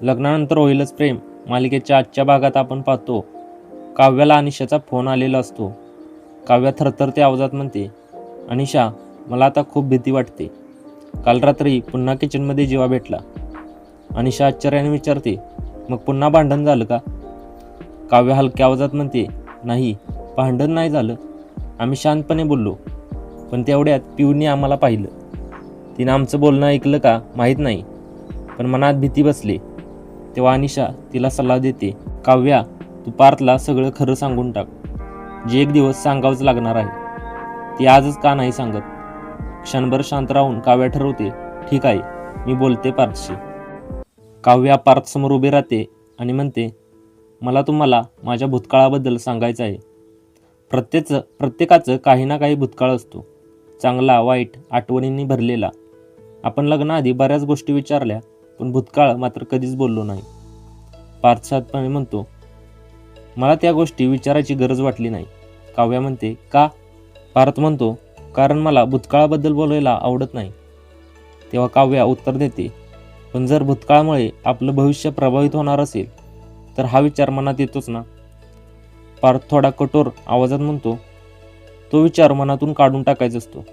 लग्नानंतर होईलच प्रेम मालिकेच्या आजच्या भागात आपण पाहतो काव्याला अनिशाचा फोन आलेला असतो. काव्या थरथरते आवाजात म्हणते, अनिशा मला आता खूप भीती वाटते. काल रात्री पुन्हा किचनमध्ये जीवा भेटला. अनिशा आश्चर्याने विचारते, मग पुन्हा भांडण झालं का? काव्या हलक्या आवाजात म्हणते, नाही भांडण नाही झालं, आम्ही शांतपणे बोललो. पण तेवढ्यात पिऊने आम्हाला पाहिलं. तिनं आमचं बोलणं ऐकलं का माहीत नाही, पण मनात भीती बसली. तेव्हा अनिशा तिला सल्ला देते, काव्या तू पार्थला सगळं खरं सांगून टाक. जे एक दिवस सांगावंच लागणार आहे ती आजच का नाही सांगत. क्षणभर शांत राहून काव्या ठरवते, ठीक आहे मी बोलते पार्थशी. काव्या पार्थसमोर उभी राहते आणि म्हणते, मला तुम्हाला माझ्या भूतकाळाबद्दल सांगायचं आहे. प्रत्येकाचं काही ना काही भूतकाळ असतो, चांगला वाईट आठवणींनी भरलेला. आपण लग्नाआधी बऱ्याच गोष्टी विचारल्या, पण भूतकाळ मात्र कधीच बोललो नाही. पार्थ साधपणे म्हणतो, मला त्या गोष्टी विचारायची गरज वाटली नाही. काव्या म्हणते, का? पार्थ म्हणतो, कारण मला भूतकाळाबद्दल बोलायला आवडत नाही. तेव्हा काव्या उत्तर देते, पण जर भूतकाळामुळे आपलं भविष्य प्रभावित होणार असेल तर हा विचार मनात येतोच ना. पार्थ थोडा कठोर आवाजात म्हणतो, तो विचार मनातून काढून टाकायचा असतो.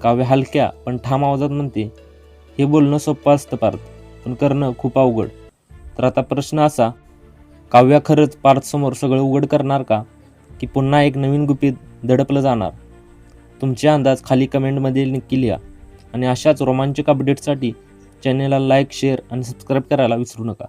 काव्या हलक्या पण ठाम आवाजात म्हणते, हे बोलणं सोपं असतं पार्थ, पण करणं खूप अवघड. तर आता प्रश्न असा, काव्या खरंच पार्थसमोर सगळं उघड करणार का, की पुन्हा एक नवीन गुपित दडपलं जाणार? तुमचे अंदाज खाली कमेंटमध्ये नक्की लिहा. आणि अशाच रोमांचक अपडेटसाठी चॅनेलला लाईक, शेअर आणि सबस्क्राईब करायला विसरू नका.